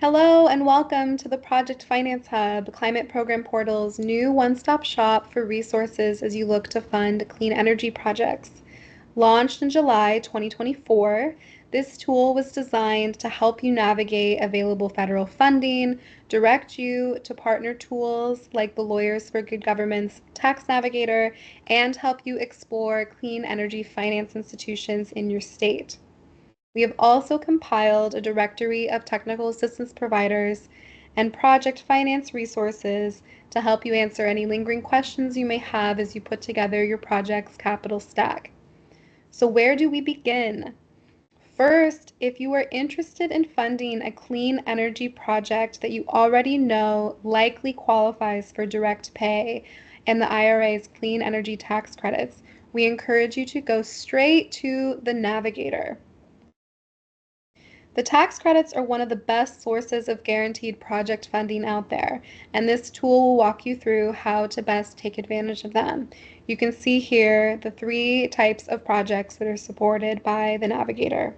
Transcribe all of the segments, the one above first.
Hello and welcome to the Project Finance Hub, Climate Program Portal's new one-stop shop for resources as you look to fund clean energy projects. Launched in July 2024, this tool was designed to help you navigate available federal funding, direct you to partner tools like the Lawyers for Good Government's Tax Navigator, and help you explore clean energy finance institutions in your state. We have also compiled a directory of technical assistance providers and project finance resources to help you answer any lingering questions you may have as you put together your project's capital stack. So where do we begin? First, if you are interested in funding a clean energy project that you already know likely qualifies for direct pay and the IRA's clean energy tax credits, we encourage you to go straight to the Navigator. The tax credits are one of the best sources of guaranteed project funding out there, and this tool will walk you through how to best take advantage of them. You can see here the three types of projects that are supported by the Navigator.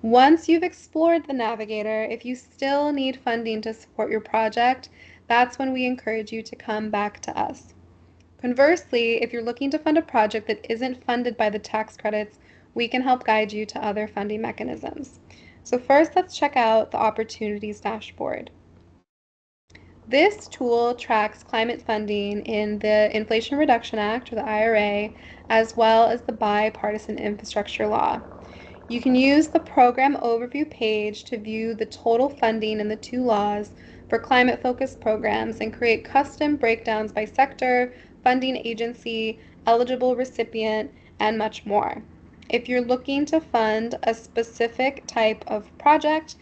Once you've explored the Navigator, if you still need funding to support your project, that's when we encourage you to come back to us. Conversely, if you're looking to fund a project that isn't funded by the tax credits, we can help guide you to other funding mechanisms. So first, let's check out the Opportunities dashboard. This tool tracks climate funding in the Inflation Reduction Act, or the IRA, as well as the Bipartisan Infrastructure Law. You can use the Program Overview page to view the total funding in the two laws for climate-focused programs and create custom breakdowns by sector, funding agency, eligible recipient, and much more. If you're looking to fund a specific type of project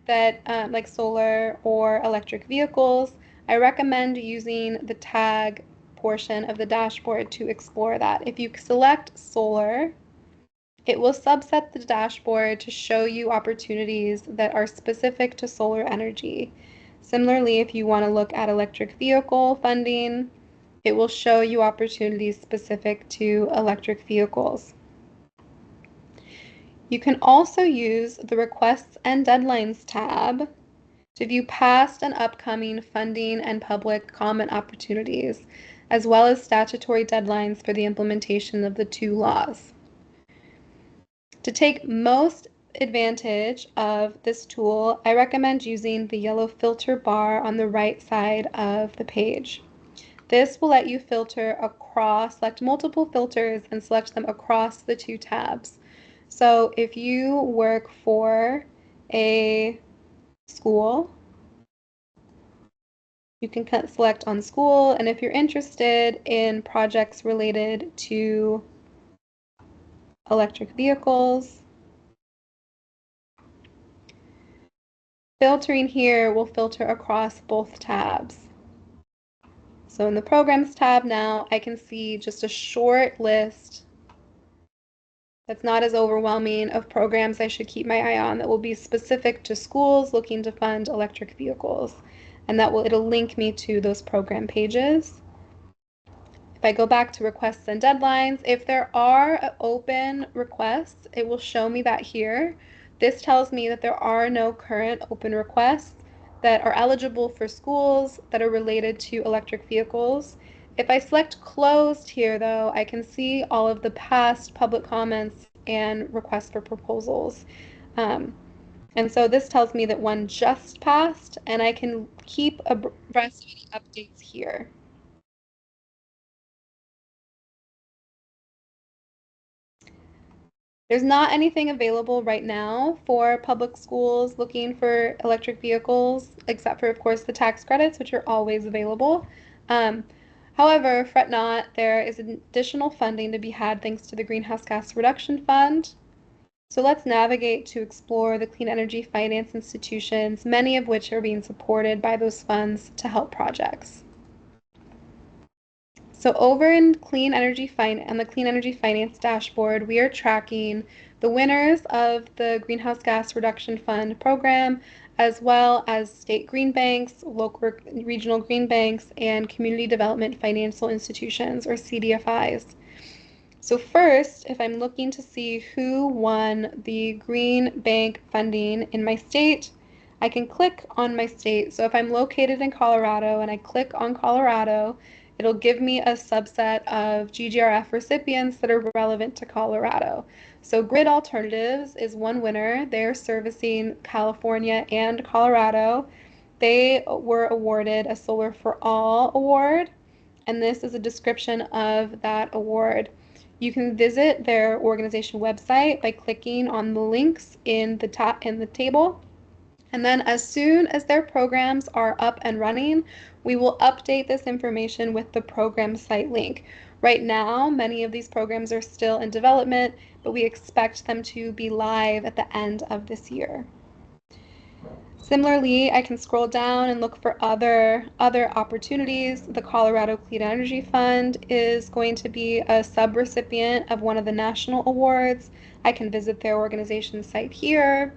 that like solar or electric vehicles, I recommend using the tag portion of the dashboard to explore that. If you select solar, it will subset the dashboard to show you opportunities that are specific to solar energy. Similarly, if you want to look at electric vehicle funding, it will show you opportunities specific to electric vehicles. You can also use the Requests and Deadlines tab to view past and upcoming funding and public comment opportunities, as well as statutory deadlines for the implementation of the two laws. To take most advantage of this tool, I recommend using the yellow filter bar on the right side of the page. This will let you filter across, select multiple filters and select them across the two tabs. So if you work for a school, you can select on school, and if you're interested in projects related to electric vehicles, filtering here will filter across both tabs. So in the Programs tab now, I can see just a short list that's not as overwhelming of programs I should keep my eye on that will be specific to schools looking to fund electric vehicles. And it'll link me to those program pages. If I go back to requests and deadlines, if there are open requests, it will show me that here. This tells me that there are no current open requests that are eligible for schools that are related to electric vehicles. If I select closed here, though, I can see all of the past public comments and requests for proposals. And so this tells me that one just passed, and I can keep abreast of any updates here. There's not anything available right now for public schools looking for electric vehicles, except for, of course, the tax credits, which are always available. However, fret not, there is additional funding to be had thanks to the Greenhouse Gas Reduction Fund. So let's navigate to explore the clean energy finance institutions, many of which are being supported by those funds to help projects. So over in the Clean Energy Finance dashboard, we are tracking the winners of the Greenhouse Gas Reduction Fund program, as well as state green banks, local regional green banks, and community development financial institutions, or CDFIs. So first, if I'm looking to see who won the green bank funding in my state, I can click on my state. So if I'm located in Colorado and I click on Colorado, it'll give me a subset of GGRF recipients that are relevant to Colorado. So Grid Alternatives is one winner. They're servicing California and Colorado. They were awarded a Solar for All award, and this is a description of that award. You can visit their organization website by clicking on the links in the table. And then as soon as their programs are up and running, we will update this information with the program site link. Right now, many of these programs are still in development, but we expect them to be live at the end of this year. Similarly, I can scroll down and look for other opportunities. The Colorado Clean Energy Fund is going to be a sub-recipient of one of the national awards. I can visit their organization site here.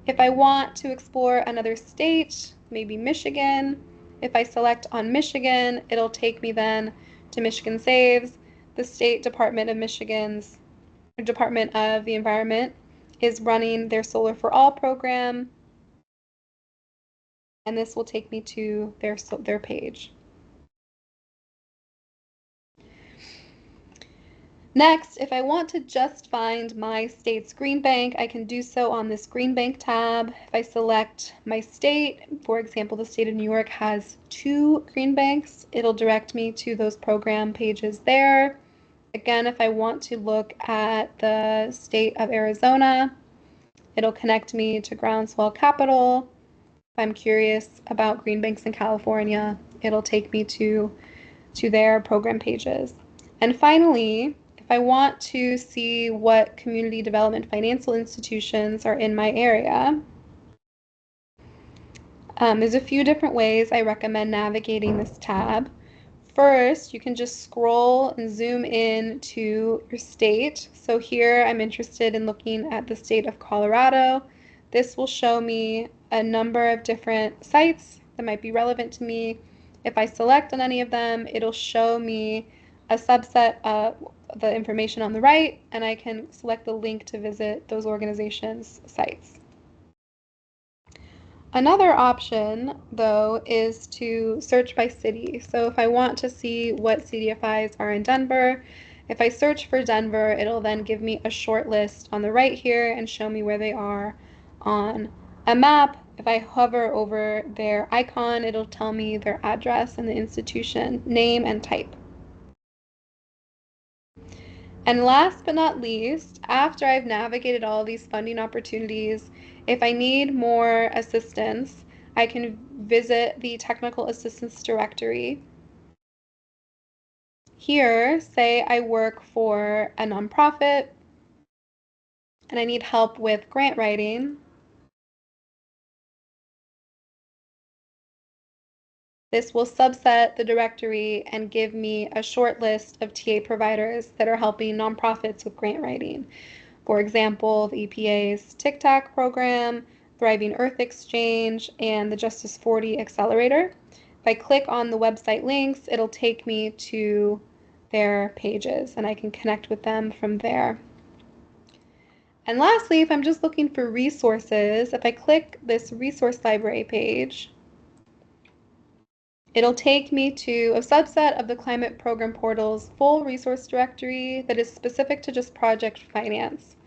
If I want to explore another state, maybe Michigan, if I select on Michigan, it'll take me then to Michigan Saves. The State Department of Michigan's Department of the Environment is running their Solar for All program, and this will take me to their page. Next, if I want to just find my state's green bank, I can do so on this green bank tab. If I select my state, for example, the state of New York has 2 green banks, it'll direct me to those program pages there. Again, if I want to look at the state of Arizona, it'll connect me to Groundswell Capital. If I'm curious about green banks in California, it'll take me to their program pages. And finally, if I want to see what community development financial institutions are in my area, there's a few different ways I recommend navigating this tab. First, you can just scroll and zoom in to your state. So here I'm interested in looking at the state of Colorado. This will show me a number of different sites that might be relevant to me. If I select on any of them, it'll show me a subset of the information on the right, and I can select the link to visit those organizations' sites. Another option, though, is to search by city. So if I want to see what CDFIs are in Denver, if I search for Denver, it'll then give me a short list on the right here and show me where they are on a map. If I hover over their icon, it'll tell me their address and the institution name and type. And last but not least, after I've navigated all these funding opportunities, if I need more assistance, I can visit the Technical Assistance Directory. Here, say I work for a nonprofit and I need help with grant writing. This will subset the directory and give me a short list of TA providers that are helping nonprofits with grant writing. For example, the EPA's TIC-TAC program, Thriving Earth Exchange, and the Justice 40 Accelerator. If I click on the website links, it'll take me to their pages, and I can connect with them from there. And lastly, if I'm just looking for resources, if I click this resource library page, it'll take me to a subset of the Climate Program Portal's full resource directory that is specific to just project finance.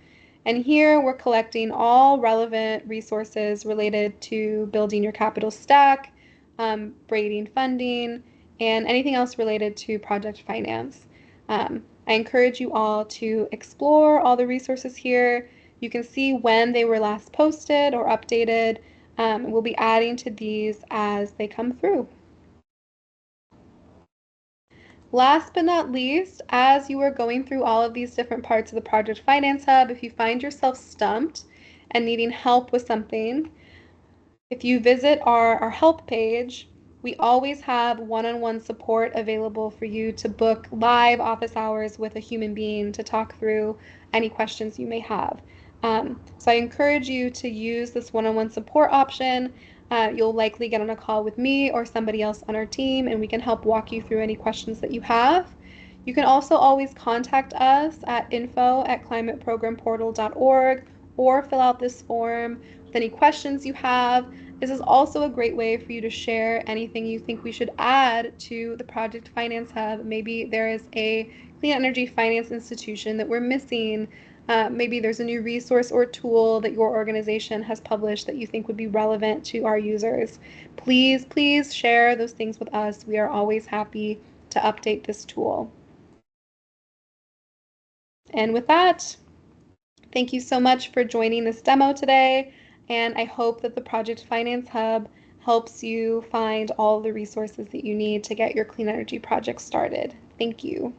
And here we're collecting all relevant resources related to building your capital stack, braiding funding, and anything else related to project finance. I encourage you all to explore all the resources here. You can see when they were last posted or updated. We'll be adding to these as they come through. Last but not least, as you are going through all of these different parts of the Project Finance Hub, if you find yourself stumped and needing help with something, if you visit our help page, we always have one-on-one support available for you to book live office hours with a human being to talk through any questions you may have. So I encourage you to use this one-on-one support option. You'll likely get on a call with me or somebody else on our team, and we can help walk you through any questions that you have. You can also always contact us at info@climateprogramportal.org or fill out this form with any questions you have. This is also a great way for you to share anything you think we should add to the Project Finance Hub. Maybe there is a clean energy finance institution that we're missing. Maybe there's a new resource or tool that your organization has published that you think would be relevant to our users. Please, please share those things with us. We are always happy to update this tool. And with that, thank you so much for joining this demo today, and I hope that the Project Finance Hub helps you find all the resources that you need to get your clean energy project started. Thank you.